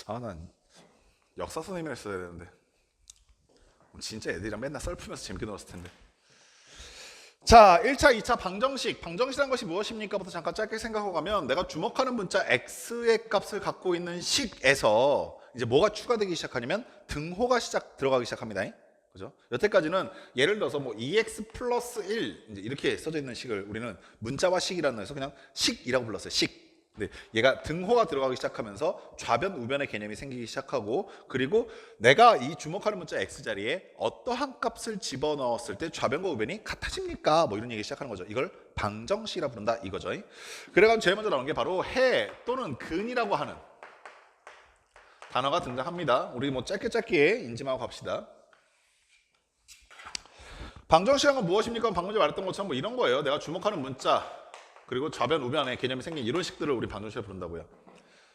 난 역사 선생님을 했어야 되는데 진짜 애들이랑 맨날 썰풀면서 재밌게 놀았을 텐데. 자, 1차, 2차 방정식. 방정식이란 것이 무엇입니까? 부터 잠깐 짧게 생각하고 가면 내가 주목하는 문자 x의 값을 갖고 있는 식에서 이제 뭐가 추가되기 시작하냐면 등호가 들어가기 시작합니다. 그죠? 여태까지는 예를 들어서 뭐 2x 플러스 1 이제 이렇게 써져 있는 식을 우리는 문자와 식이라는 데서 그냥 식이라고 불렀어요. 식. 근데 얘가 등호가 들어가기 시작하면서 좌변, 우변의 개념이 생기기 시작하고, 그리고 내가 이 주목하는 문자 x 자리에 어떠한 값을 집어넣었을 때 좌변과 우변이 같아집니까? 뭐 이런 얘기 시작하는 거죠. 이걸 방정식이라 부른다 이거죠. 그래가지고 제일 먼저 나오는 게 바로 해 또는 근이라고 하는 단어가 등장합니다. 우리 뭐 짧게 인지하고 갑시다. 방정식이란 건 무엇입니까? 방금 전에 말했던 것처럼 뭐 이런 거예요. 내가 주목하는 문자 그리고 좌변, 우변의 개념이 생긴 이런 식들을 우리 방정식이라 부른다고요.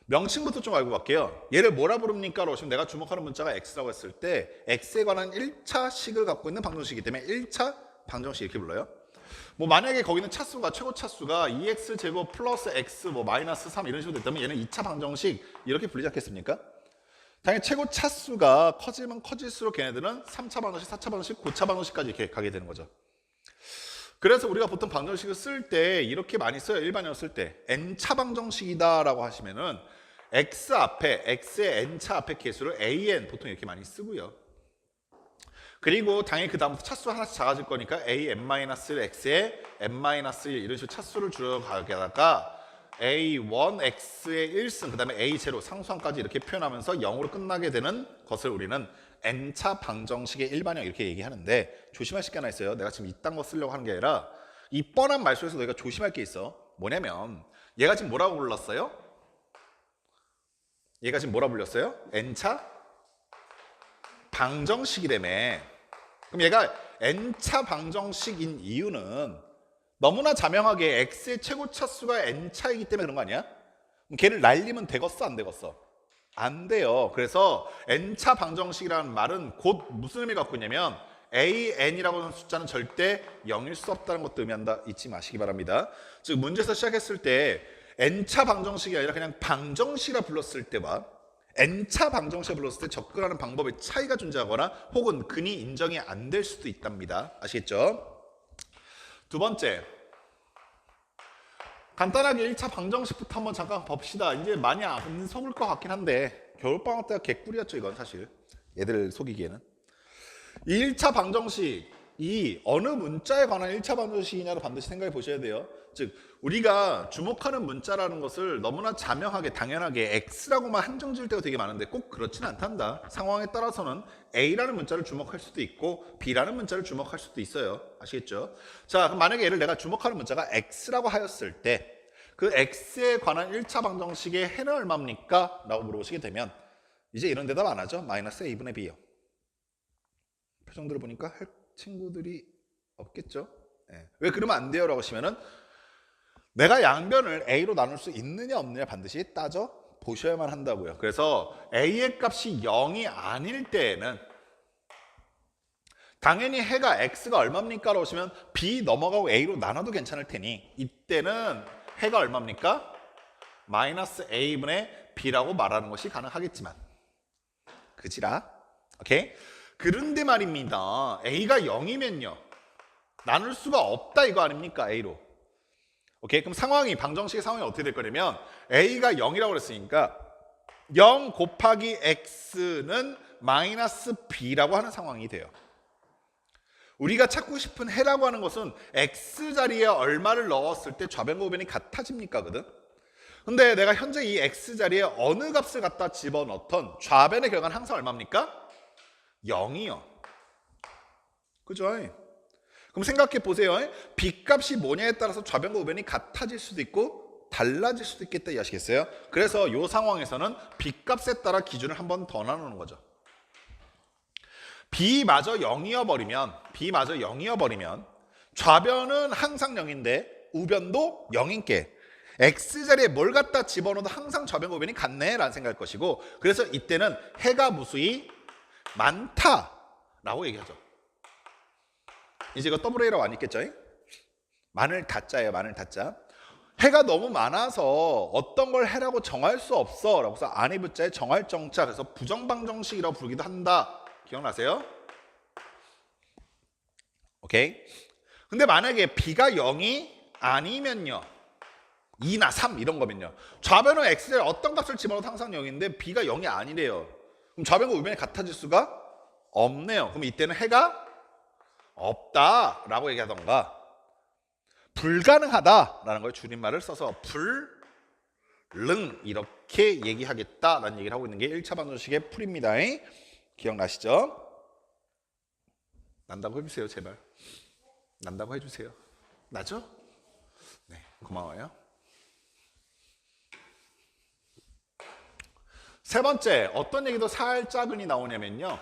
명칭부터 좀 알고 갈게요. 얘를 뭐라 부릅니까? 라고 하시면 내가 주목하는 문자가 x라고 했을 때 x에 관한 1차 식을 갖고 있는 방정식이기 때문에 1차 방정식 이렇게 불러요. 뭐 만약에 거기는 차수가 최고 차수가 2x 제곱 플러스 x 뭐 마이너스 3 이런 식으로 됐다면 얘는 2차 방정식 이렇게 불리지 않겠습니까? 당연히 최고 차수가 커지면 커질수록 걔네들은 3차 방정식, 4차 방정식, 9차 방정식까지 이렇게 가게 되는 거죠. 그래서 우리가 보통 방정식을 쓸 때 이렇게 많이 써요. 일반적으로 쓸 때 n차 방정식이다 라고 하시면은 x 앞에 x의 n차 앞에 개수를 an 보통 이렇게 많이 쓰고요. 그리고 당연히 그 다음부터 차수 하나씩 작아질 거니까 an-1 x에 n-1 이런 식으로 차수를 줄여가다가 a1x의 1승 그 다음에 a0 상수항까지 이렇게 표현하면서 0으로 끝나게 되는 것을 우리는 n차 방정식의 일반형 이렇게 얘기하는데, 조심하실 게 하나 있어요. 내가 지금 이딴 거 쓰려고 하는 게 아니라 이 뻔한 말 속에서 너희가 조심할 게 있어. 뭐냐면 얘가 지금 뭐라고 불렀어요? 얘가 지금 뭐라 불렸어요? n차 방정식이라며. 그럼 얘가 n차 방정식인 이유는 너무나 자명하게 x의 최고 차수가 n차이기 때문에 그런 거 아니야? 그럼 걔를 날리면 되겠어 안 되겠어? 안 돼요. 그래서 n차 방정식이라는 말은 곧 무슨 의미를 갖고 있냐면 an이라고 하는 숫자는 절대 0일 수 없다는 것도 의미한다. 잊지 마시기 바랍니다. 즉 문제에서 시작했을 때 n차 방정식이 아니라 그냥 방정식이라 불렀을 때와 n차 방정식을 불렀을 때 접근하는 방법의 차이가 존재하거나 혹은 근이 인정이 안 될 수도 있답니다. 아시겠죠? 두 번째, 간단하게 1차 방정식부터 한번 잠깐 봅시다. 이제 많이 안 속을 것 같긴 한데 겨울방학 때가 개꿀이었죠 이건 사실. 얘들 속이기에는. 이 1차 방정식이 어느 문자에 관한 1차 방정식이냐를 반드시 생각해 보셔야 돼요. 즉 우리가 주목하는 문자라는 것을 너무나 자명하게 당연하게 x라고만 한정 지을 때가 되게 많은데 꼭 그렇지는 않단다. 상황에 따라서는 a라는 문자를 주목할 수도 있고 b라는 문자를 주목할 수도 있어요. 아시겠죠? 자, 그럼 만약에 얘를 내가 주목하는 문자가 x라고 하였을 때 그 x에 관한 1차 방정식의 해는 얼마입니까? 라고 물어보시게 되면 이제 이런 대답 안 하죠. 마이너스 a분의 b요. 표정들을 보니까 할 친구들이 없겠죠. 네. 왜 그러면 안 돼요? 라고 하시면은 내가 양변을 a로 나눌 수 있느냐 없느냐 반드시 따져 보셔야만 한다고요. 그래서 a의 값이 0이 아닐 때에는 당연히 해가 x가 얼마입니까? 라고 하시면 b 넘어가고 a로 나눠도 괜찮을 테니 이때는 해가 얼마입니까? 마이너스 a분의 b라고 말하는 것이 가능하겠지만 그지라? 오케이? 그런데 말입니다. a가 0이면요 나눌 수가 없다 이거 아닙니까? a로. 오케이? 그럼 상황이 방정식의 상황이 어떻게 될 거냐면 a가 0이라고 그랬으니까 0 곱하기 x는 마이너스 b라고 하는 상황이 돼요. 우리가 찾고 싶은 해라고 하는 것은 x자리에 얼마를 넣었을 때 좌변과 우변이 같아집니까? 거든. 근데 내가 현재 이 x자리에 어느 값을 갖다 집어넣던 좌변의 결과는 항상 얼마입니까? 0이요. 그죠? 그럼 생각해 보세요. b값이 뭐냐에 따라서 좌변과 우변이 같아질 수도 있고 달라질 수도 있겠다 이해하시겠어요? 그래서 이 상황에서는 b값에 따라 기준을 한 번 더 나누는 거죠. b마저 0이어버리면 좌변은 항상 0인데 우변도 0인 게 x자리에 뭘 갖다 집어넣어도 항상 좌변과 우변이 같네 라는 생각할 것이고, 그래서 이때는 해가 무수히 많다라고 얘기하죠. 이제 이거 WA라고 안 읽겠죠? 마늘 다자예요. 마늘 다자. 해가 너무 많아서 어떤 걸 해라고 정할 수 없어 라고 해서 안이 붙자에 정할 정자, 그래서 부정방정식이라고 부르기도 한다. 기억나세요? 오케이. 근데 만약에 B가 0이 아니면요, 2나 3 이런 거면요, 좌변은 X에 어떤 값을 집어넣어도 항상 0인데 B가 0이 아니래요. 그럼 좌변과 우변이 같아질 수가 없네요. 그럼 이때는 해가 없다라고 얘기하던가 불가능하다라는 걸 줄임말을 써서 불능 이렇게 얘기하겠다라는 얘기를 하고 있는 게 1차 방정식의 풀입니다. 기억나시죠? 난다고 해주세요, 제발. 난다고 해주세요. 나죠? 네, 고마워요. 세 번째, 어떤 얘기도 살짝은이 나오냐면요,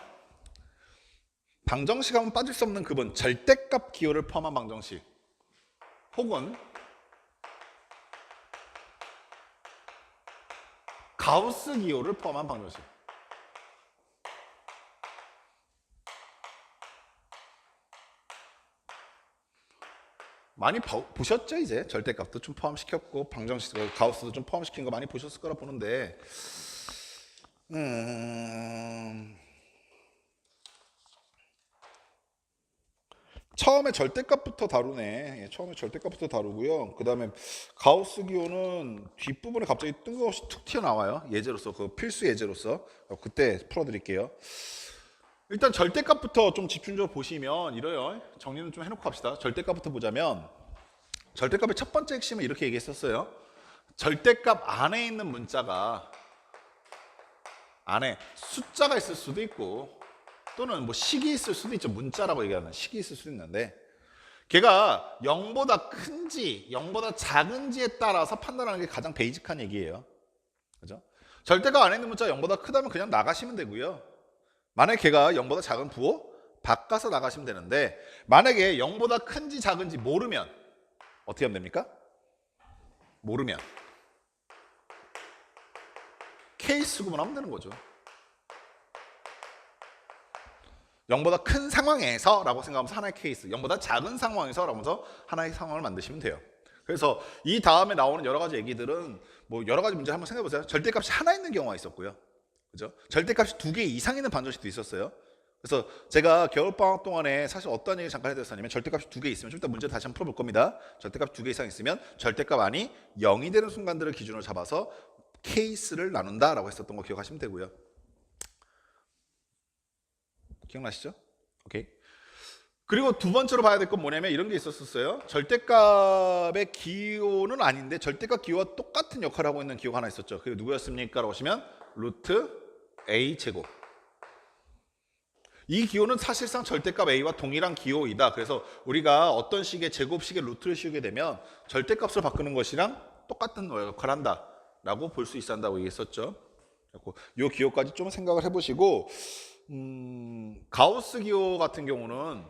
방정식 하면 빠질 수 없는 그분, 절대값 기호를 포함한 방정식 혹은 가우스 기호를 포함한 방정식. 많이 보셨죠? 이제 절대값도 좀 포함시켰고 방정식, 가우스도 좀 포함시킨 거 많이 보셨을 거라 보는데, 처음에 절대값부터 다루네. 처음에 절대값부터 다루고요. 그 다음에 가우스 기호는 뒷부분에 갑자기 뜬금없이 툭 튀어나와요. 예제로서, 그 필수 예제로서. 그때 풀어드릴게요. 일단 절대값부터 좀 집중적으로 보시면 이래요. 정리는 좀 해놓고 합시다. 절대값부터 보자면, 절대값의 첫 번째 핵심은 이렇게 얘기했었어요. 절대값 안에 있는 문자가, 안에 숫자가 있을 수도 있고 또는 뭐 식이 있을 수도 있죠. 문자라고 얘기하는 식이 있을 수도 있는데, 걔가 0보다 큰지 0보다 작은지에 따라서 판단하는 게 가장 베이직한 얘기예요. 그죠? 절대값 안에 있는 문자가 0보다 크다면 그냥 나가시면 되고요. 만약에 걔가 0보다 작은 부호 바꿔서 나가시면 되는데, 만약에 0보다 큰지 작은지 모르면 어떻게 하면 됩니까? 모르면 케이스 구분하면 되는 거죠. 0보다 큰 상황에서 라고 생각하면서 하나의 케이스, 0보다 작은 상황에서 라면서 하나의 상황을 만드시면 돼요. 그래서 이 다음에 나오는 여러 가지 얘기들은 뭐 여러 가지 문제 한번 생각해 보세요. 절대값이 하나 있는 경우가 있었고요. 그죠? 절대값이 2개 이상 있는 반정식도 있었어요. 그래서 제가 겨울방학 동안에 사실 어떤 얘기 잠깐 해드렸었냐면, 절대값이 2개 있으면, 좀 이따 문제 다시 한번 풀어볼 겁니다. 절대값 2개 이상 있으면 절대값 안이 0이 되는 순간들을 기준으로 잡아서 케이스를 나눈다라고 했었던 거 기억하시면 되고요. 기억나시죠? 오케이. 그리고 두 번째로 봐야 될 건 뭐냐면 이런 게 있었어요. 절대값의 기호는 아닌데 절대값 기호와 똑같은 역할을 하고 있는 기호가 하나 있었죠. 그게 누구였습니까? 라고 하시면 루트 A 제곱. 이 기호는 사실상 절대값 A와 동일한 기호이다. 그래서 우리가 어떤 식의 제곱식의 루트를 씌우게 되면 절대값을 바꾸는 것이랑 똑같은 역할을 한다 라고 볼 수 있어야 한다고 얘기했었죠. 이 기호까지 좀 생각을 해보시고, 가우스 기호 같은 경우는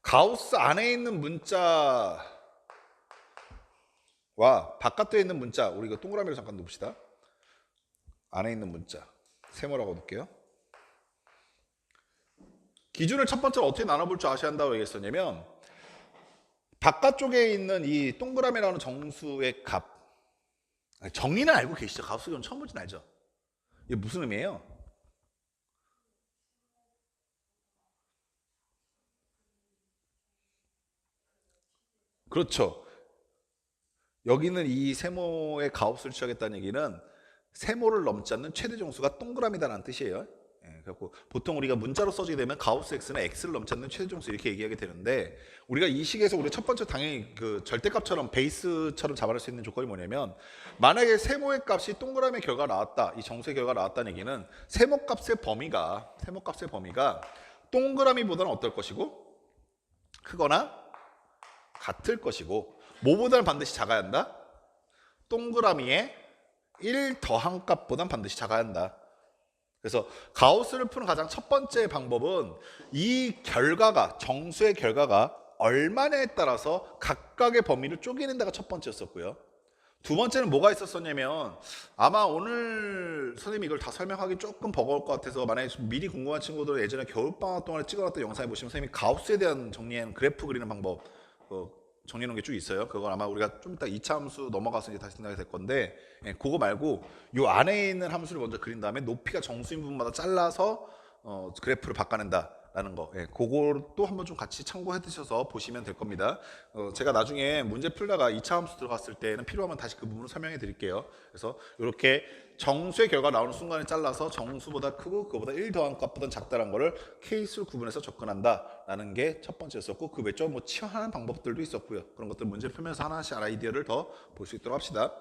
가우스 안에 있는 문자와 바깥에 있는 문자, 우리 이거 동그라미로 잠깐 놓읍시다. 안에 있는 문자 세모라고 놓을게요. 기준을 첫 번째로 어떻게 나눠볼 줄 아셔야 한다고 얘기했었냐면, 바깥쪽에 있는 이 동그라미라는 정수의 값, 정의는 알고 계시죠? 가우스 기호는 처음 보진 알죠? 이게 무슨 의미예요? 그렇죠. 여기는 이 세모의 가우스를 취하겠다는 얘기는 세모를 넘지 않는 최대 정수가 동그라미다라는 뜻이에요. 그래서 보통 우리가 문자로 써지게 되면 가우스 x는 x를 넘지 않는 최대 정수 이렇게 얘기하게 되는데, 우리가 이 식에서 우리 첫 번째 당연히 그 절대값처럼 베이스처럼 잡아낼 수 있는 조건이 뭐냐면, 만약에 세모의 값이 동그라미 결과가 나왔다, 이 정수의 결과가 나왔다는 얘기는 세모값의 범위가 동그라미보다는 어떨 것이고 크거나 같을 것이고, 뭐보다는 반드시 작아야 한다? 동그라미의 1 더한 값보단 반드시 작아야 한다. 그래서 가우스를 푸는 가장 첫 번째 방법은 이 결과가, 정수의 결과가 얼마냐에 따라서 각각의 범위를 쪼개는다가 첫 번째였었고요. 두 번째는 뭐가 있었었냐면, 아마 오늘 선생님이 이걸 다 설명하기 조금 버거울 것 같아서 만약에 미리 궁금한 친구들은 예전에 겨울방학 동안에 찍어놨던 영상에 보시면 선생님이 가우스에 대한 정리한 그래프 그리는 방법 정리해 놓은 게 쭉 있어요. 그건 아마 우리가 좀 이따 2차 함수 넘어가서 이제 다시 생각이 될 건데, 예, 그거 말고 요 안에 있는 함수를 먼저 그린 다음에 높이가 정수인 부분마다 잘라서 그래프를 바꿔낸다라는 거, 예, 그것도 한번 좀 같이 참고해 두셔서 보시면 될 겁니다. 제가 나중에 문제 풀다가 2차 함수 들어갔을 때는 필요하면 다시 그 부분을 설명해 드릴게요. 그래서 이렇게 정수의 결과 나오는 순간에 잘라서 정수보다 크고 그거보다 1 더한 값보다 작다는 거를 케이스로 구분해서 접근한다라는 게 첫 번째였었고, 그 외적 뭐 치환하는 방법들도 있었고요. 그런 것들 문제 풀면서 하나씩 아이디어를 더 볼 수 있도록 합시다.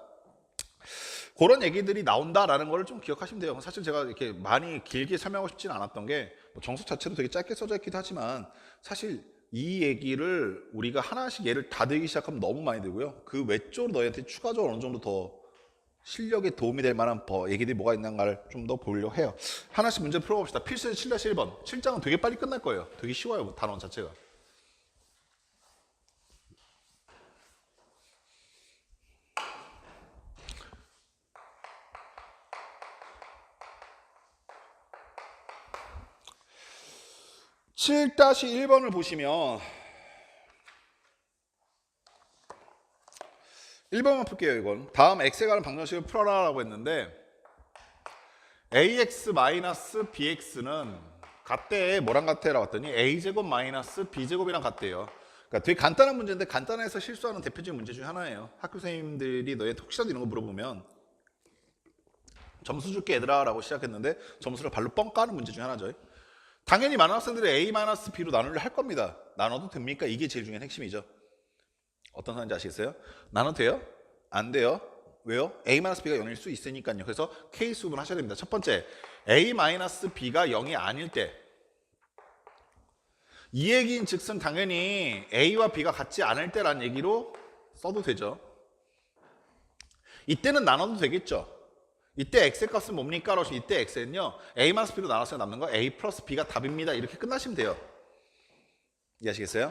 그런 얘기들이 나온다라는 걸 좀 기억하시면 돼요. 사실 제가 이렇게 많이 길게 설명하고 싶지는 않았던 게, 정수 자체도 되게 짧게 써져 있기도 하지만 사실 이 얘기를 우리가 하나씩 예를 다 들기 시작하면 너무 많이 들고요. 그 외적으로 너희한테 추가적으로 어느 정도 더 실력에 도움이 될 만한 얘기들이 뭐가 있는가를 좀 더 보려고 해요. 하나씩 문제 풀어봅시다. 필수 7-1번. 7장은 되게 빨리 끝날 거예요. 되게 쉬워요, 단원 자체가. (7-1번을) 보시면 1번만 풀게요. 이건 다음 x에 관한 방정식을 풀어라라고 했는데, ax-bx는 같대. 뭐랑 같대라고 했더니 a제곱 마이너스 b제곱이랑 같대요. 그러니까 되게 간단한 문제인데 간단해서 실수하는 대표적인 문제 중에 하나예요. 학교 선생님들이 너희한테 혹시라도 이런 거 물어보면 점수 줄게 얘들아 라고 시작했는데 점수를 발로 뻥 까는 문제 중에 하나죠. 당연히 많은 학생들이 a-b로 나누려 할 겁니다. 나눠도 됩니까? 이게 제일 중요한 핵심이죠. 어떤 사람인지 아시겠어요? 나눠도 돼요? 안 돼요? 왜요? a-b가 0일 수 있으니까요. 그래서 케이스 구분 하셔야 됩니다. 첫 번째, a-b가 0이 아닐 때, 이 얘기인 즉슨 당연히 a와 b가 같지 않을 때라는 얘기로 써도 되죠. 이때는 나눠도 되겠죠. 이때 x의 값은 뭡니까? 그러시 이때 x는요, a-b로 나눠서 남는 거 a 플러스 b가 답입니다. 이렇게 끝나시면 돼요. 이해하시겠어요?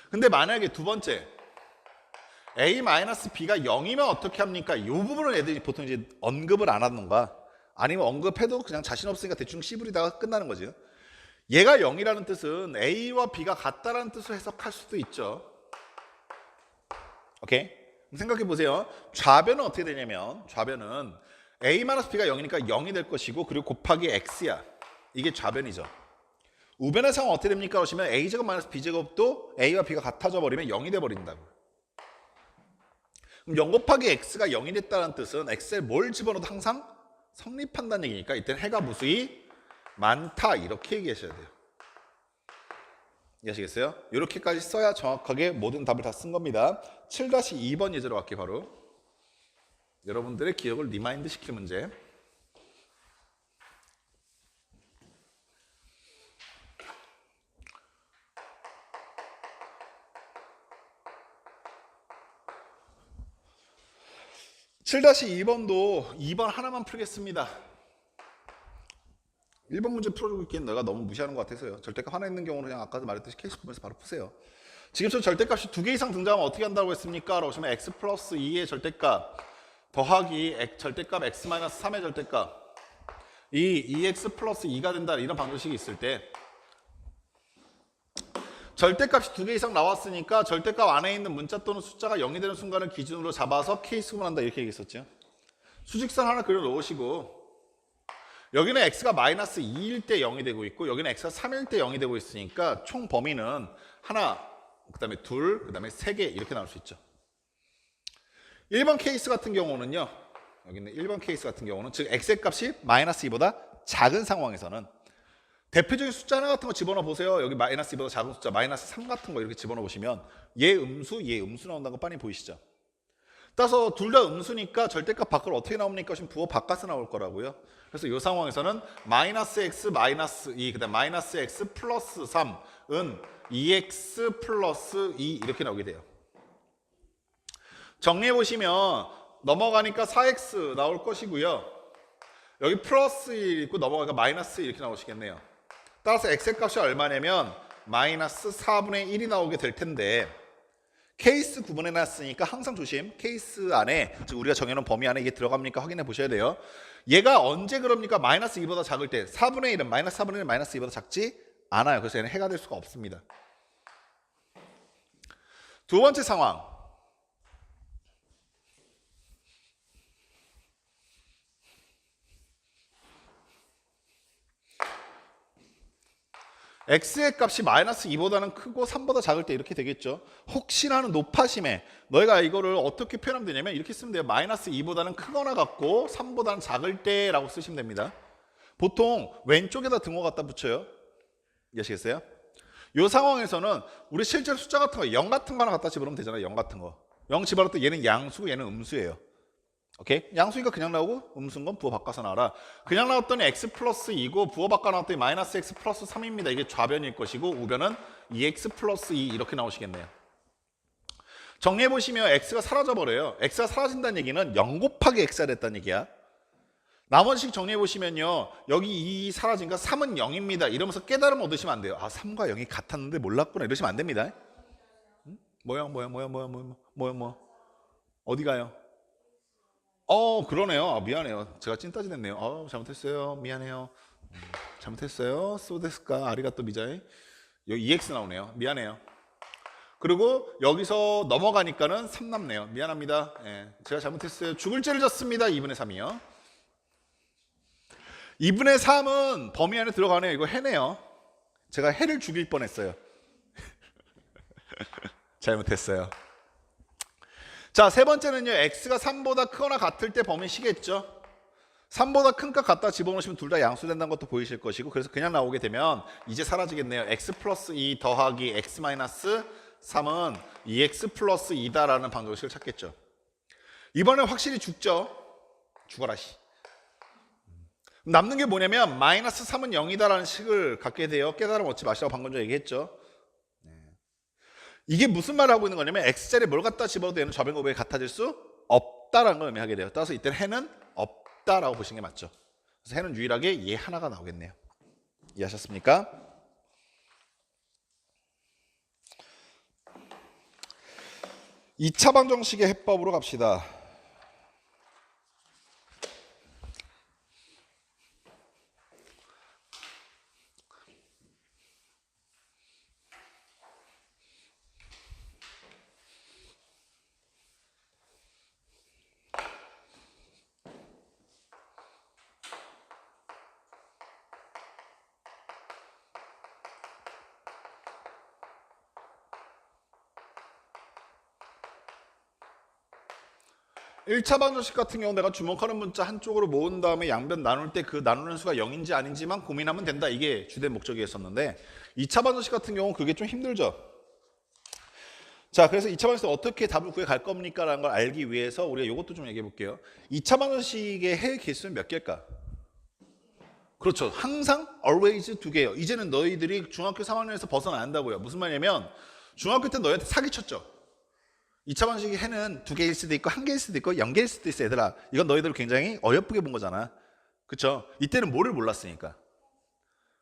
근데 만약에 두 번째, a-b가 0이면 어떻게 합니까? 이 부분을 애들이 보통 이제 언급을 안 하는가, 아니면 언급해도 그냥 자신 없으니까 대충 씨부리다가 끝나는 거죠. 얘가 0이라는 뜻은 a와 b가 같다라는 뜻으로 해석할 수도 있죠. 오케이? 생각해 보세요. 좌변은 어떻게 되냐면, 좌변은 a-b가 0이니까 0이 될 것이고, 그리고 곱하기 x야. 이게 좌변이죠. 우변의 상황 어떻게 됩니까? 그러시면 a제곱 마이너스 b제곱도 a와 b가 같아져 버리면 0이 돼 버린다고. 그럼 0 곱하기 x가 0이 됐다는 뜻은 x에 뭘 집어넣어도 항상 성립한다는 얘기니까 이때는 해가 무수히 많다 이렇게 얘기하셔야 돼요. 이해하시겠어요? 이렇게까지 써야 정확하게 모든 답을 다 쓴 겁니다. 7-2번 예제로 갈게요. 바로 여러분들의 기억을 리마인드 시킬 문제. (7-2번도) 2번 하나만 풀겠습니다. 1번 문제 풀어주고 있기엔 내가 너무 무시하는 것 같아서요. 절대값 하나 있는 경우는 그냥 아까도 말했듯이 케이스 보면서 바로 푸세요. 지금처럼 절대값이 2개 이상 등장하면 어떻게 한다고 했습니까? 라고 하시면 x 플러스 2의 절대값 더하기 절대값 x 마이너스 3의 절대값, 이 2x 플러스 2가 된다, 이런 방정식이 있을 때 절대값이 2개 이상 나왔으니까 절대값 안에 있는 문자 또는 숫자가 0이 되는 순간을 기준으로 잡아서 케이스 구분한다 이렇게 얘기했었죠. 수직선 하나 그려 놓으시고, 여기는 x가 마이너스 2일 때 0이 되고 있고 여기는 x가 3일 때 0이 되고 있으니까 총 범위는 하나, 그 다음에 둘, 그 다음에 3개 이렇게 나올 수 있죠. 1번 케이스 같은 경우는요, 여기는 1번 케이스 같은 경우는 즉 x의 값이 마이너스 2보다 작은 상황에서는 대표적인 숫자 하나 같은 거 집어넣어 보세요. 여기 마이너스 2보다 작은 숫자 마이너스 3 같은 거 이렇게 집어넣어 보시면 얘 음수 나온다는 거 빤히 보이시죠? 따라서 둘 다 음수니까 절대값 밖으로 어떻게 나옵니까? 지금 부호 바깥에 나올 거라고요. 그래서 이 상황에서는 마이너스 x 마이너스 2, 그 다음 마이너스 x 플러스 3은 2x 플러스 2 이렇게 나오게 돼요. 정리해 보시면 넘어가니까 4x 나올 것이고요. 여기 플러스 1 있고 넘어가니까 마이너스 1 이렇게 나오시겠네요. 따라서 x의 값이 얼마냐면 마이너스 4분의 1이 나오게 될 텐데, 케이스 구분해 놨으니까 항상 조심. 케이스 안에, 즉 우리가 정해놓은 범위 안에 이게 들어갑니까 확인해 보셔야 돼요. 얘가 언제 그럽니까? 마이너스 2보다 작을 때. 4분의 1은 마이너스 4분의 1은 마이너스 2보다 작지 않아요. 그래서 얘는 해가 될 수가 없습니다. 두 번째 상황. x의 값이 마이너스 2보다는 크고 3보다 작을 때 이렇게 되겠죠. 혹시나 하는 높아심에 너희가 이거를 어떻게 표현하면 되냐면 이렇게 쓰면 돼요. 마이너스 2보다는 크거나 같고 3보다는 작을 때라고 쓰시면 됩니다. 보통 왼쪽에다 등호 갖다 붙여요. 이해하시겠어요? 이 상황에서는 우리 실제로 숫자 같은 거 0 같은 거 하나 갖다 집어넣으면 되잖아요. 0 같은 거. 0 집어넣을 때 얘는 양수고 얘는 음수예요. 오케이? 양수니까 그냥 나오고 음수인 건 부호 바꿔서 나와라. 그냥 나왔더니 x 플러스 2고 부호 바꿔 나왔더니 마이너스 x 플러스 3입니다. 이게 좌변일 것이고 우변은 2x 플러스 2 이렇게 나오시겠네요. 정리해보시면 x가 사라져버려요. x가 사라진다는 얘기는 0 곱하기 x가 됐다는 얘기야. 나머지 정리해보시면요. 여기 2 사라지니까 3은 0입니다. 이러면서 깨달음 얻으시면 안 돼요. 아 3과 0이 같았는데 몰랐구나 이러시면 안 됩니다. 응? 뭐야 어디 가요? 그러네요. 아, 미안해요. 제가 찐따지 됐네요. 잘못했어요. 미안해요. 잘못했어요. 소데스까 아리가또 미자이. 여기 EX 나오네요. 미안해요. 그리고 여기서 넘어가니까는 3 남네요. 미안합니다. 예, 제가 잘못했어요. 죽을 죄를 졌습니다. 2분의 3이요. 2분의 3은 범위 안에 들어가네요. 이거 해네요. 제가 해를 죽일 뻔했어요. 잘못했어요. 자, 세 번째는요. x가 3보다 크거나 같을 때 범위 시겠죠. 3보다 큰 값 갖다 집어넣으시면 둘 다 양수된다는 것도 보이실 것이고 그래서 그냥 나오게 되면 이제 사라지겠네요. x 플러스 2 더하기 x 마이너스 3은 2x 플러스 2다라는 방정식을 찾겠죠. 이번엔 확실히 죽죠. 죽어라 씨. 남는 게 뭐냐면 마이너스 3은 0이다라는 식을 갖게 돼요. 깨달음 얻지 마시라고 방금 전에 얘기했죠. 이게 무슨 말을 하고 있는 거냐면 x자리에 뭘 갖다 집어도 얘는 좌변 곱하기 같아질 수 없다라는 걸 의미하게 돼요. 따라서 이때는 해는 없다라고 보시는 게 맞죠. 그래서 해는 유일하게 얘 하나가 나오겠네요. 이해하셨습니까? 이 차 방정식의 해법으로 갑시다. 일 차 방정식 같은 경우 내가 주목하는 문자 한쪽으로 모은 다음에 양변 나눌 때 그 나누는 수가 0인지 아닌지만 고민하면 된다. 이게 주된 목적이었었는데 2차 방정식 같은 경우는 그게 좀 힘들죠. 자, 그래서 2차 방정식 어떻게 답을 구해 갈 겁니까? 라는 걸 알기 위해서 우리가 이것도 좀 얘기해 볼게요. 2차 방정식의 해 개수는 몇 개일까? 그렇죠. 항상 always 2개예요. 이제는 너희들이 중학교 3학년에서 벗어난다고요. 무슨 말이냐면 중학교 때 너희한테 사기쳤죠. 2차 방정식의 해는 2개일 수도 있고 1개일 수도 있고 0개일 수도 있어. 얘들아, 이건 너희들 굉장히 어여쁘게 본 거잖아. 그렇죠? 이때는 뭐를 몰랐으니까.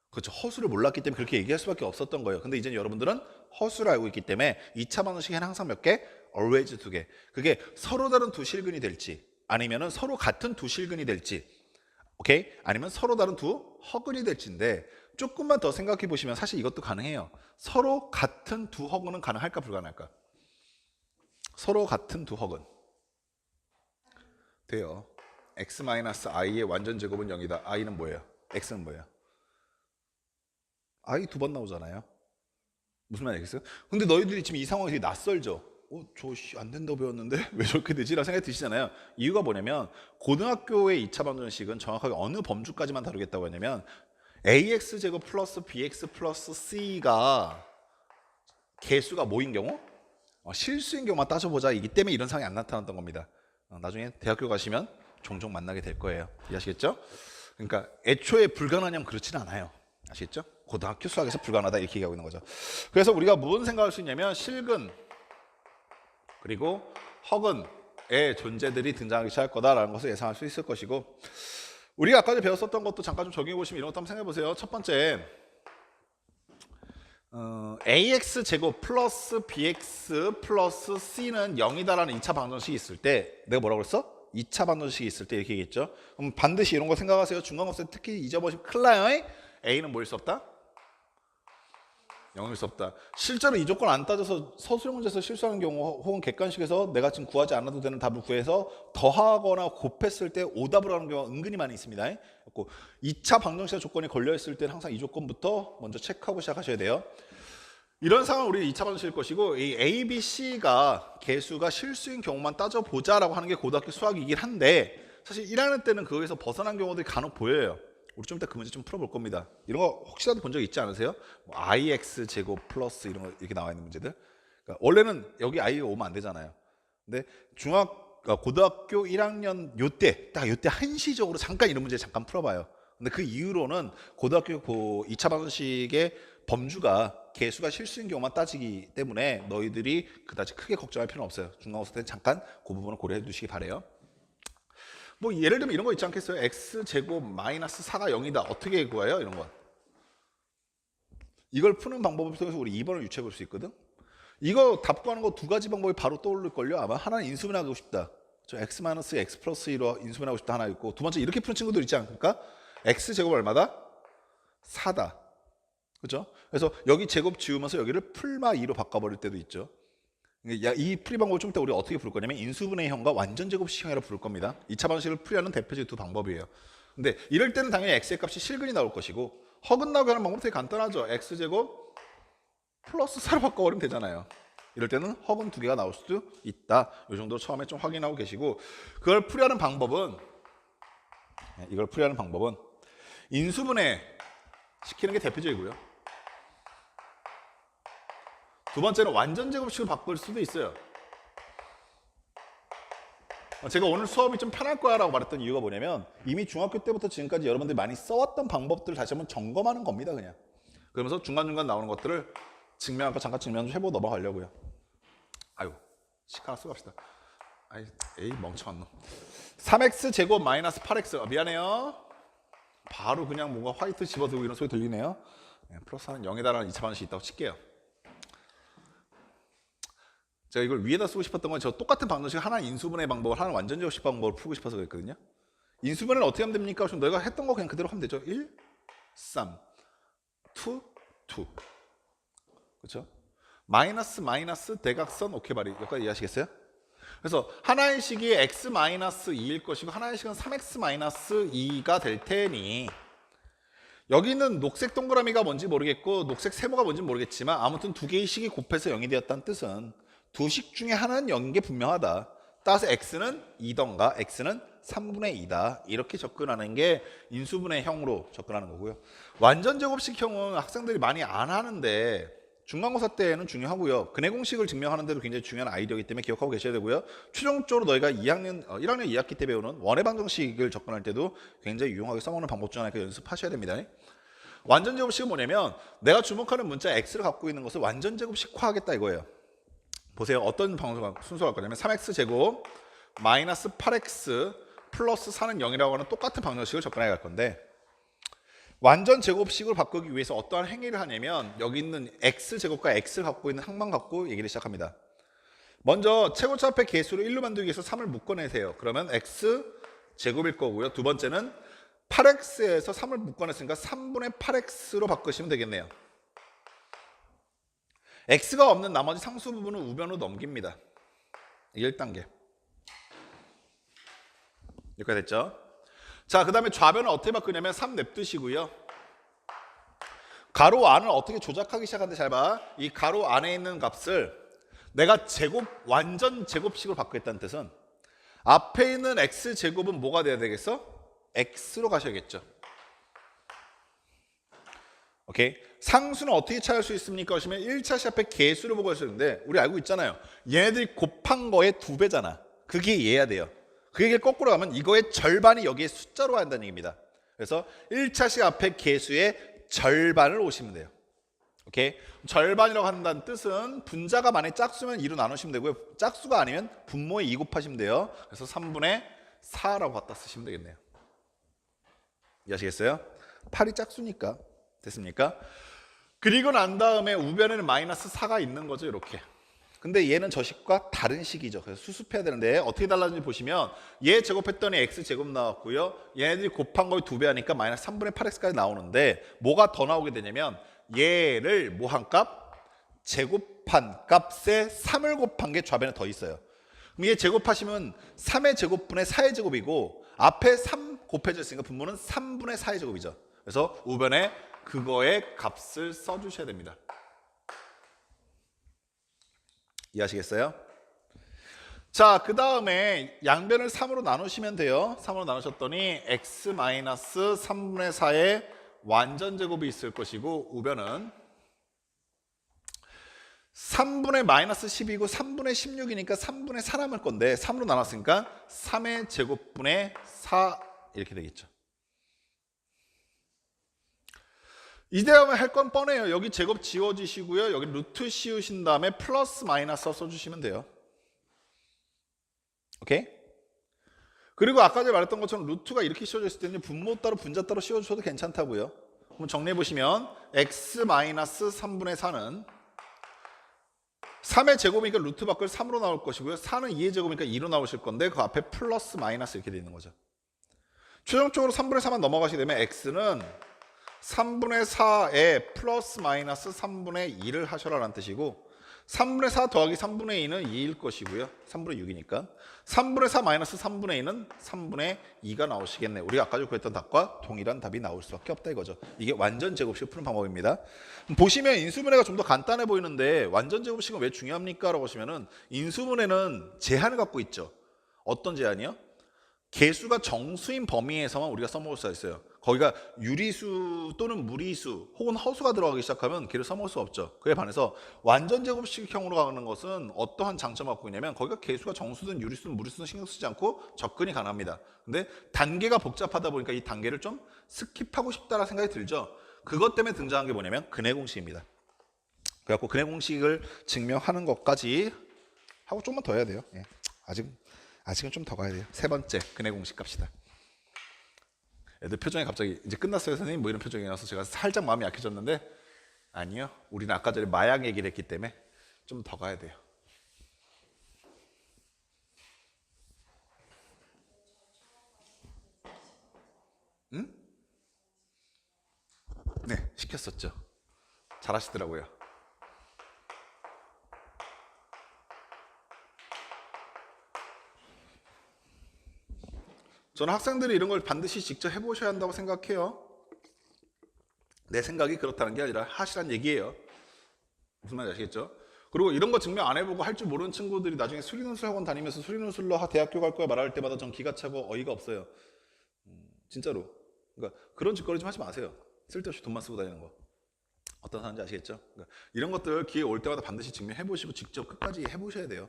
그렇죠. 허수를 몰랐기 때문에 그렇게 얘기할 수밖에 없었던 거예요. 근데 이제 여러분들은 허수를 알고 있기 때문에 2차 방정식의 해는 항상 몇 개? always 2개. 그게 서로 다른 두 실근이 될지 아니면은 서로 같은 두 실근이 될지, 오케이? 아니면 서로 다른 두 허근이 될지인데 조금만 더 생각해 보시면 사실 이것도 가능해요. 서로 같은 두 허근은 가능할까 불가능할까? 서로 같은 두 허근 돼요. x-i의 완전 제곱은 0이다. i는 뭐예요? x는 뭐예요? i 2번 나오잖아요. 무슨 말이겠어요? 근데 너희들이 지금 이 상황이 되게 낯설죠? 저 안 된다고 배웠는데 왜 저렇게 되지? 라는 생각이 드시잖아요. 이유가 뭐냐면 고등학교의 2차 방정식은 정확하게 어느 범주까지만 다루겠다고 하냐면 ax제곱 플러스 bx 플러스 c가 개수가 뭐인 경우? 실수인 경우만 따져보자. 이기 때문에 이런 상황이 안 나타났던 겁니다. 나중에 대학교 가시면 종종 만나게 될 거예요. 이해하시겠죠? 그러니까 애초에 불가능하냐면 그렇지는 않아요. 아시겠죠? 고등학교 수학에서 불가능하다 이렇게 얘기하고 있는 거죠. 그래서 우리가 무슨 생각할 수 있냐면 실근 그리고 허근의 존재들이 등장하기 시작할 거다라는 것을 예상할 수 있을 것이고, 우리가 아까 전에 배웠었던 것도 잠깐 좀 적용해 보시면 이런 것도 한번 생각해 보세요. 첫 번째 ax 제곱 플러스 bx 플러스 c는 0이다라는 2차 방정식이 있을 때 내가 뭐라고 그랬어? 2차 방정식이 있을 때 이렇게 얘기했죠. 그럼 반드시 이런 거 생각하세요. 중간고사 특히 잊어버리면 큰일 나요. a는 뭐일 수 없다? 0일 수 없다. 실제로 이 조건 안 따져서 서술형 문제에서 실수하는 경우 혹은 객관식에서 내가 지금 구하지 않아도 되는 답을 구해서 더하거나 곱했을 때 오답을 하는 경우가 은근히 많이 있습니다. 2차 방정식 조건이 걸려있을 때는 항상 이 조건부터 먼저 체크하고 시작하셔야 돼요. 이런 상황은 우리 2차 방정식일 것이고 이 A, B, C가 개수가 실수인 경우만 따져보자라고 하는 게 고등학교 수학이긴 한데 사실 1학년 때는 그거에서 벗어난 경우들이 간혹 보여요. 우리 좀 이따 그 문제 좀 풀어볼 겁니다. 이런 거 혹시라도 본 적 있지 않으세요? 뭐 IX 제곱 플러스 이런 거 이렇게 나와 있는 문제들. 그러니까 원래는 여기 I가 오면 안 되잖아요. 근데 고등학교 1학년 요때 딱 요때 한시적으로 잠깐 이런 문제 잠깐 풀어봐요. 근데 그 이후로는 고등학교 2차 방정식의 범주가 개수가 실수인 경우만 따지기 때문에 너희들이 그다지 크게 걱정할 필요는 없어요. 중간고사 때는 잠깐 그 부분을 고려해 두시기 바래요. 뭐 예를 들면 이런 거 있지 않겠어요? x제곱 마이너스 4가 0이다. 어떻게 구해요? 이런 거. 이걸 푸는 방법을 통해서 우리 2번을 유추해 볼 수 있거든. 이거 답 구하는 거 두 가지 방법이 바로 떠오를걸요. 아마 하나는 인수분해하고 싶다. 저 x 마이너스 x 플러스 1로 인수분해하고 싶다 하나 있고 두 번째 이렇게 푸는 친구들 있지 않습니까? x제곱 얼마다? 4다. 그렇죠? 그래서 여기 제곱 지우면서 여기를 풀마 2로 바꿔버릴 때도 있죠. 이 풀이 방법을 좀 이따 우리가 어떻게 부를 거냐면 인수분해형과 완전제곱식형이라고 부를 겁니다. 2차 방식을 풀이하는 대표적인 두 방법이에요. 근데 이럴 때는 당연히 x의 값이 실근이 나올 것이고 허근나오게 하는 방법은 되게 간단하죠. x제곱 플러스 4로 바꿔버리면 되잖아요. 이럴 때는 허근 두 개가 나올 수도 있다. 이 정도로 처음에 좀 확인하고 계시고 이걸 풀이하는 방법은 인수분해 시키는 게 대표적이고요. 두 번째는 완전 제곱식으로 바꿀 수도 있어요. 제가 오늘 수업이 좀 편할 거야 라고 말했던 이유가 뭐냐면 이미 중학교 때부터 지금까지 여러분들이 많이 써왔던 방법들을 다시 한번 점검하는 겁니다. 그냥 그러면서 중간중간 나오는 것들을 잠깐 증명 좀 해보고 넘어가려고요. 아유 시간 쓰고 갑시다. 에이 멍청한 놈. 3x 제곱 마이너스 8x 미안해요. 바로 그냥 뭔가 화이트 집어들고 이런 소리 들리네요. 플러스 하는 0에다라는 2차 방정식이 있다고 칠게요. 제가 이걸 위에다 쓰고 싶었던 건 저 똑같은 방정식 하나 인수분해 방법을 하나 완전 제곱식 방법을 풀고 싶어서 그랬거든요. 인수분해를 어떻게 하면 됩니까? 그럼 너희가 했던 거 그냥 그대로 하면 되죠. 1, 3, 2, 2. 그렇죠? 마이너스 대각선 오케이 바리 여기까지 이해하시겠어요? 그래서 하나의 식이 x 마이너스 2일 것이고 하나의 식은 3x 마이너스 2가 될 테니 여기 있는 녹색 동그라미가 뭔지 모르겠고 녹색 세모가 뭔지 모르겠지만 아무튼 두 개의 식이 곱해서 0이 되었다는 뜻은 두 식 중에 하나는 0인 게 분명하다. 따라서 x는 2던가 x는 3분의 2다. 이렇게 접근하는 게 인수분해형으로 접근하는 거고요. 완전 제곱식형은 학생들이 많이 안 하는데 중간고사 때는 중요하고요. 근해 공식을 증명하는 데도 굉장히 중요한 아이디어이기 때문에 기억하고 계셔야 되고요. 최종적으로 너희가 1학년 2학기 때 배우는 원의 방정식을 접근할 때도 굉장히 유용하게 써먹는 방법 중 하나니까 연습하셔야 됩니다. 완전 제곱식은 뭐냐면 내가 주목하는 문자 x를 갖고 있는 것을 완전 제곱식화하겠다 이거예요. 보세요. 어떤 순서가 할 거냐면 3x 제곱 마이너스 8x 플러스 4는 0이라고 하는 똑같은 방정식을 접근해 갈 건데 완전 제곱식을 바꾸기 위해서 어떠한 행위를 하냐면 여기 있는 x제곱과 x를 갖고 있는 항만 갖고 얘기를 시작합니다. 먼저 최고차 앞에 개수를 1로 만들기 위해서 3을 묶어내세요. 그러면 x제곱일 거고요. 두 번째는 8x에서 3을 묶어냈으니까 3분의 8x로 바꾸시면 되겠네요. x가 없는 나머지 상수 부분은 우변으로 넘깁니다. 이게 1단계. 여기까지 됐죠? 자, 그 다음에 좌변을 어떻게 바꾸냐면 3 냅두시고요. 가로 안을 어떻게 조작하기 시작하는데 잘 봐. 이 가로 안에 있는 값을 내가 완전 제곱식으로 바꾸겠다는 뜻은 앞에 있는 x제곱은 뭐가 돼야 되겠어? x로 가셔야겠죠. 오케이. 상수는 어떻게 찾을 수 있습니까? 하시면 1차 시 앞에 개수를 보고 하시는데 우리 알고 있잖아요. 얘네들이 곱한 거의 2배잖아. 그게 이해해야 돼요. 그 얘기를 거꾸로 하면 이거의 절반이 여기에 숫자로 간다는 얘기입니다. 그래서 1차 시 앞에 개수의 절반을 오시면 돼요. 오케이. 절반이라고 한다는 뜻은 분자가 만약에 짝수면 2로 나누시면 되고요. 짝수가 아니면 분모에 2 곱하시면 돼요. 그래서 3분의 4라고 갖다 쓰시면 되겠네요. 이해하시겠어요? 8이 짝수니까. 됐습니까? 그리고 난 다음에 우변에는 마이너스 4가 있는 거죠. 이렇게. 근데 얘는 저 식과 다른 식이죠. 그래서 수습해야 되는데 어떻게 달라지는지 보시면 얘 제곱했더니 x제곱 나왔고요. 얘네들이 곱한 거의 2배 하니까 마이너스 3분의 8x까지 나오는데 뭐가 더 나오게 되냐면 얘를 뭐 한 값? 제곱한 값에 3을 곱한 게 좌변에 더 있어요. 그럼 얘 제곱하시면 3의 제곱분의 4의 제곱이고 앞에 3 곱해져 있으니까 분모는 3분의 4의 제곱이죠. 그래서 우변에 그거의 값을 써주셔야 됩니다. 이해하시겠어요? 자, 그 다음에 양변을 3으로 나누시면 돼요. 3으로 나누셨더니 x-3분의 4의 완전 제곱이 있을 것이고 우변은 3분의 마이너스 10이고 3분의 16이니까 3분의 4 남을 건데 3으로 나눴으니까 3의 제곱분의 4 이렇게 되겠죠. 이 다음에 할 건 뻔해요. 여기 제곱 지워주시고요. 여기 루트 씌우신 다음에 플러스 마이너스 써주시면 돼요. 오케이? 그리고 아까 전에 말했던 것처럼 루트가 이렇게 씌워져 있을 때는 분모 따로 분자 따로 씌워주셔도 괜찮다고요. 그럼 정리해보시면 x-3분의 4는 3의 제곱이니까 루트 밖을 3으로 나올 것이고요. 4는 2의 제곱이니까 2로 나오실 건데 그 앞에 플러스 마이너스 이렇게 되어 있는 거죠. 최종적으로 3분의 4만 넘어가시게 되면 x는 3분의 4에 플러스 마이너스 3분의 2를 하셔라라는 뜻이고 3분의 4 더하기 3분의 2는 2일 것이고요. 3분의 6이니까 3분의 4 마이너스 3분의 2는 3분의 2가 나오시겠네. 우리가 아까 구했던 답과 동일한 답이 나올 수밖에 없다 이거죠. 이게 완전 제곱식 푸는 방법입니다. 보시면 인수분해가 좀 더 간단해 보이는데 완전 제곱식은 왜 중요합니까? 라고 하시면은 인수분해는 제한을 갖고 있죠. 어떤 제한이요? 개수가 정수인 범위에서만 우리가 써먹을 수가 있어요. 거기가 유리수 또는 무리수 혹은 허수가 들어가기 시작하면 걔를 써먹을 수 없죠. 그에 반해서 완전 제곱식형으로 가는 것은 어떠한 장점을 갖고 있냐면 거기가 개수가 정수든 유리수든 무리수든 신경 쓰지 않고 접근이 가능합니다. 근데 단계가 복잡하다 보니까 이 단계를 좀 스킵하고 싶다라는 생각이 들죠. 그것 때문에 등장한 게 뭐냐면 근해 공식입니다. 그래갖고 근해 공식을 증명하는 것까지 하고 조금만 더 해야 돼요. 예. 아직은 좀 더 가야 돼요. 세 번째 근해 공식 갑시다. 애들 표정이 갑자기 이제 끝났어요 선생님 뭐 이런 표정이 나서 제가 살짝 마음이 약해졌는데 아니요. 우리는 아까 전에 마약 얘기를 했기 때문에 좀 더 가야 돼요. 응? 네, 시켰었죠. 잘하시더라고요. 저는 학생들이 이런 걸 반드시 직접 해보셔야 한다고 생각해요. 내 생각이 그렇다는 게 아니라 하시란 얘기예요. 무슨 말인지 아시겠죠? 그리고 이런 거 증명 안 해보고 할 줄 모르는 친구들이 나중에 수리논술 학원 다니면서 수리논술로 대학교 갈 거야 말할 때마다 전 기가 차고 어이가 없어요. 진짜로. 그러니까 그런 짓거리 좀 하지 마세요. 쓸데없이 돈만 쓰고 다니는 거. 어떤 사람인지 아시겠죠? 그러니까 이런 것들 기회 올 때마다 반드시 증명해보시고 직접 끝까지 해보셔야 돼요.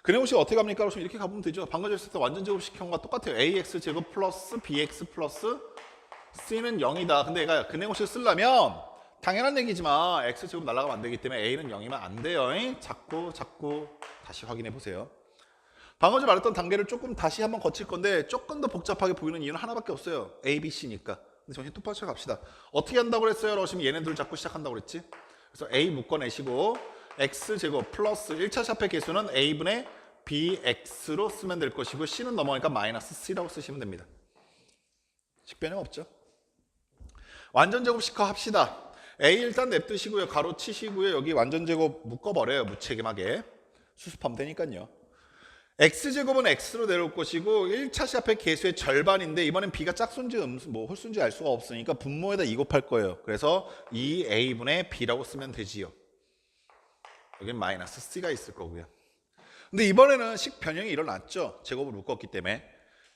근해 공식 어떻게 갑니까? 그러면 이렇게 가보면 되죠. 방금 전에 했을 때 완전 제곱식형과 똑같아요. ax 제곱 플러스 bx 플러스 c는 0이다. 근데 얘가 근해 공식을 쓰려면 당연한 얘기지만 x 제곱 날아가면 안 되기 때문에 a는 0이면 안 돼요. 자꾸 다시 확인해 보세요. 방금 전에 말했던 단계를 조금 다시 한번 거칠 건데 조금 더 복잡하게 보이는 이유는 하나밖에 없어요. a, b, c니까. 근데 정신 똑바로 차려 갑시다. 어떻게 한다고 그랬어요? 라고 하시면 얘네들 잡고 시작한다고 그랬지? 그래서 a 묶어내시고 x제곱 플러스 1차 샤프의 개수는 a분의 bx로 쓰면 될 것이고 c는 넘어가니까 마이너스 c라고 쓰시면 됩니다. 식변형 없죠? 완전 제곱식화 합시다. a 일단 냅두시고요. 가로 치시고요. 여기 완전 제곱 묶어버려요. 무책임하게. 수습하면 되니까요. x제곱은 x로 내려올 것이고 1차 샤프의 개수의 절반인데 이번엔 b가 짝수인지 뭐 홀수인지 알 수가 없으니까 분모에다 2 곱할 거예요. 그래서 2a분의 b라고 쓰면 되지요. 여긴 마이너스 c가 있을 거고요. 근데 이번에는 식 변형이 일어났죠. 제곱을 묶었기 때문에.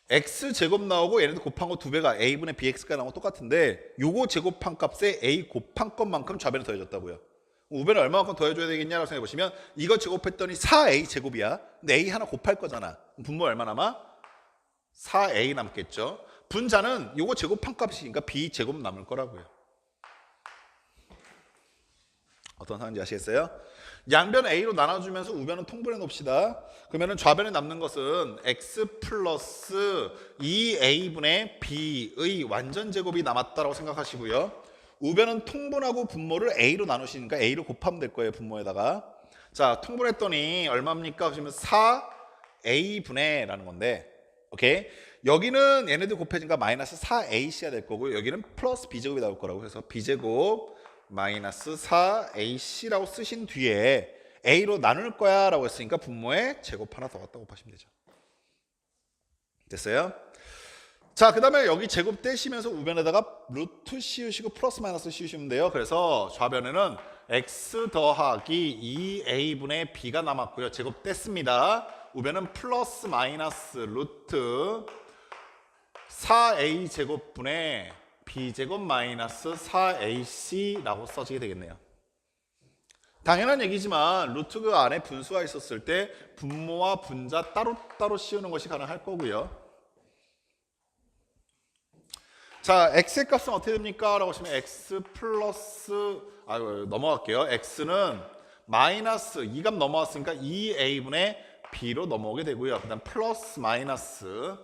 x제곱 나오고 얘네들 곱한 거 2배가 a분의 bx가 나오고 똑같은데 요거 제곱한 값에 a 곱한 것만큼 좌변에 더해졌다고요. 우변을 얼마만큼 더해줘야 되겠냐라고 생각해 보시면 이거 제곱했더니 4a 제곱이야. 근데 a 하나 곱할 거잖아. 분모 얼마 남아? 4a 남겠죠. 분자는 요거 제곱한 값이니까 b 제곱 남을 거라고요. 어떤 상황인지 아시겠어요? 양변 a로 나눠주면서 우변은 통분해 놓읍시다. 그러면 좌변에 남는 것은 x 플러스 2a분의 b의 완전 제곱이 남았다고 생각하시고요. 우변은 통분하고 분모를 a로 나누시니까 a로 곱하면 될 거예요. 분모에다가. 자, 통분했더니 얼마입니까? 그러면 4a분의 라는 건데 오케이? 여기는 얘네들 곱해지니까 마이너스 4ac가 될 거고요. 여기는 플러스 b제곱이 나올 거라고 해서 b제곱 마이너스 4ac라고 쓰신 뒤에 a로 나눌 거야 라고 했으니까 분모에 제곱 하나 더 갖다 곱하시면 되죠. 됐어요? 자, 그 다음에 여기 제곱 떼시면서 우변에다가 루트 씌우시고 플러스 마이너스 씌우시면 돼요. 그래서 좌변에는 x 더하기 2a분의 b가 남았고요. 제곱 뗐습니다. 우변은 플러스 마이너스 루트 4a 제곱분의 b제곱 마이너스 4ac라고 써지게 되겠네요. 당연한 얘기지만 루트 그 안에 분수가 있었을 때 분모와 분자 따로따로 씌우는 것이 가능할 거고요. 자, x의 값은 어떻게 됩니까? 라고 하시면 x 플러스, 넘어갈게요. x는 마이너스 2값 넘어왔으니까 2a분의 b로 넘어오게 되고요. 그 다음 플러스 마이너스,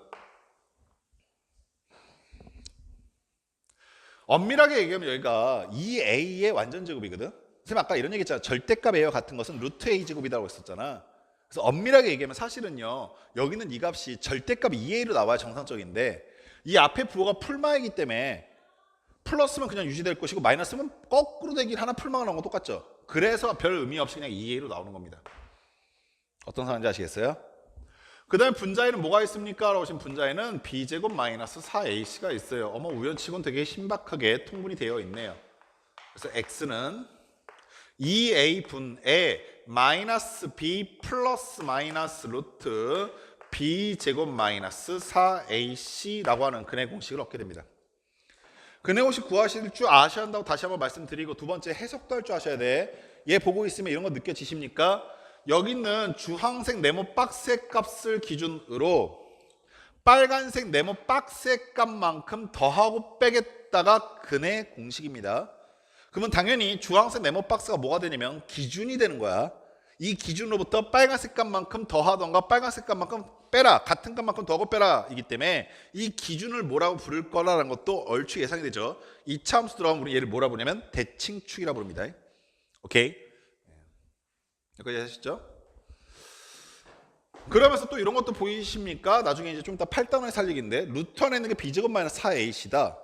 엄밀하게 얘기하면 여기가 2a의 완전 제곱이거든. 선생님 아까 이런 얘기 했잖아. 절대값 a와 같은 것은 루트 a 제곱이라고 했었잖아. 그래서 엄밀하게 얘기하면 사실은요, 여기는 이 값이 절대값 2a로 나와야 정상적인데 이 앞에 부호가 풀마이기 때문에 플러스면 그냥 유지될 것이고 마이너스면 거꾸로 되긴 하나 풀마가 나온 거 똑같죠. 그래서 별 의미 없이 그냥 2a로 나오는 겁니다. 어떤 상황인지 아시겠어요? 그 다음에 분자에는 뭐가 있습니까? 라고 하시면 분자에는 b제곱 마이너스 4ac가 있어요. 어머, 우연치곤 되게 신박하게 통분이 되어 있네요. 그래서 x는 2a분의 마이너스 b 플러스 마이너스 루트 b제곱 마이너스 4ac라고 하는 근의 공식을 얻게 됩니다. 근의 공식 구하실 줄 아셔야 한다고 다시 한번 말씀드리고, 두 번째 해석도 할 줄 아셔야 돼. 얘 보고 있으면 이런 거 느껴지십니까? 여기 있는 주황색 네모 박스의 값을 기준으로 빨간색 네모 박스의 값만큼 더하고 빼겠다가 근의 공식입니다. 그러면 당연히 주황색 네모 박스가 뭐가 되냐면 기준이 되는 거야. 이 기준으로부터 빨간색 값만큼 더하던가 빨간색 값만큼 빼라, 같은 값만큼 더하고 빼라 이기 때문에 이 기준을 뭐라고 부를 거라는 것도 얼추 예상이 되죠. 2차 함수 들어가면 우리 얘를 뭐라 부르냐면 대칭축이라 부릅니다. 오케이? 여기까지 하셨죠? 그러면서 또 이런 것도 보이십니까? 나중에 이제 좀 이따 8단원의 살리기인데 루트 안에 있는 게 b제곱 마이너스 4ac다.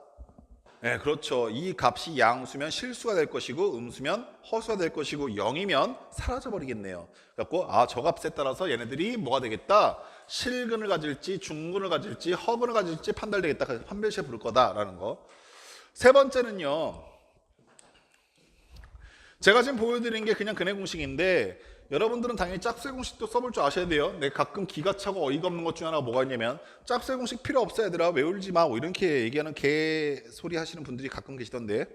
네, 그렇죠. 이 값이 양수면 실수가 될 것이고 음수면 허수가 될 것이고 0이면 사라져 버리겠네요. 그래갖고 저 값에 따라서 얘네들이 뭐가 되겠다? 실근을 가질지 중근을 가질지 허근을 가질지 판단되겠다. 그래서 판별시에 부를 거다라는 거. 세 번째는요. 제가 지금 보여드린 게 그냥 근의 공식인데 여러분들은 당연히 짝수의 공식도 써볼 줄 아셔야 돼요. 내가 가끔 기가 차고 어이가 없는 것 중에 하나가 뭐가 있냐면 짝수의 공식 필요 없어 얘들아 외울지 마 뭐 이렇게 얘기하는 개소리 하시는 분들이 가끔 계시던데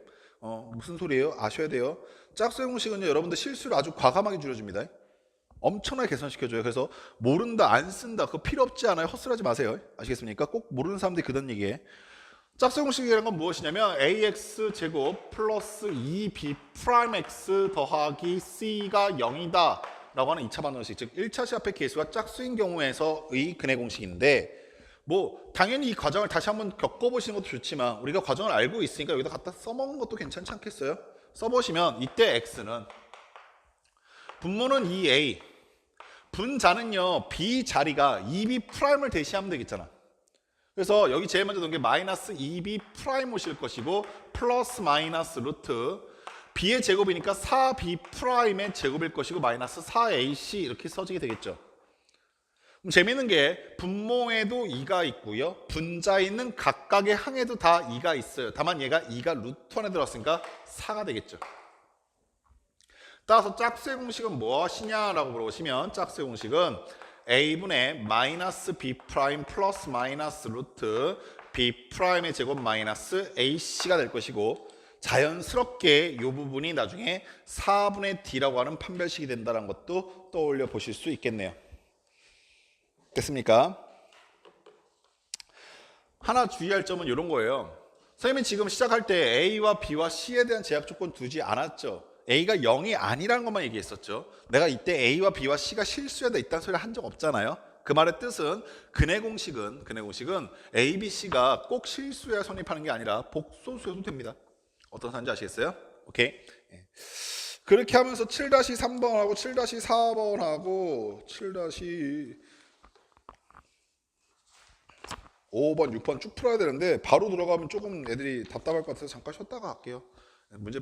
무슨 소리예요? 아셔야 돼요. 짝수의 공식은요 여러분들 실수를 아주 과감하게 줄여줍니다. 엄청나게 개선시켜줘요. 그래서 모른다 안 쓴다 그거 필요 없지 않아요. 헛소리하지 마세요. 아시겠습니까? 꼭 모르는 사람들이 그런 얘기해. 짝수의 공식이라는 건 무엇이냐면 ax 제곱 플러스 2b 프라임 x 더하기 c가 0이다 라고 하는 2차 반응식, 즉 1차 시합의 개수가 짝수인 경우에서의 근의 공식인데 뭐 당연히 이 과정을 다시 한번 겪어보시는 것도 좋지만 우리가 과정을 알고 있으니까 여기다 갖다 써먹는 것도 괜찮지 않겠어요? 써보시면 이때 x는 분모는 2a 분자는요 b 자리가 2b 프라임을 대시하면 되겠잖아. 그래서 여기 제일 먼저 넣은 게 마이너스 2b 프라임 오실 것이고 플러스 마이너스 루트 b의 제곱이니까 4b 프라임의 제곱일 것이고 마이너스 4ac 이렇게 써지게 되겠죠. 그럼 재미있는 게 분모에도 2가 있고요. 분자에 있는 각각의 항에도 다 2가 있어요. 다만 얘가 2가 루트 안에 들어갔으니까 4가 되겠죠. 따라서 짝수의 공식은 무엇이냐라고 물어보시면 짝수의 공식은 a분의 마이너스 b 프라임 플러스 마이너스 루트 b 프라임의 제곱 마이너스 ac가 될 것이고 자연스럽게 이 부분이 나중에 4분의 d라고 하는 판별식이 된다는 것도 떠올려 보실 수 있겠네요. 됐습니까? 하나 주의할 점은 이런 거예요. 선생님이 지금 시작할 때 a와 b와 c에 대한 제약 조건 두지 않았죠. A가 0이 아니라는 것만 얘기했었죠. 내가 이때 A와 B와 C가 실수해도 있다는 소리를 한 적 없잖아요. 그 말의 뜻은 근의 공식은 A, B, C가 꼭 실수해야 성립하는 게 아니라 복소수여도 됩니다. 어떤 사인지 아시겠어요? 오케이. 그렇게 하면서 7-3번하고 7-4번하고 7-5번, 6번 쭉 풀어야 되는데 바로 들어가면 조금 애들이 답답할 것 같아서 잠깐 쉬었다가 할게요. 문제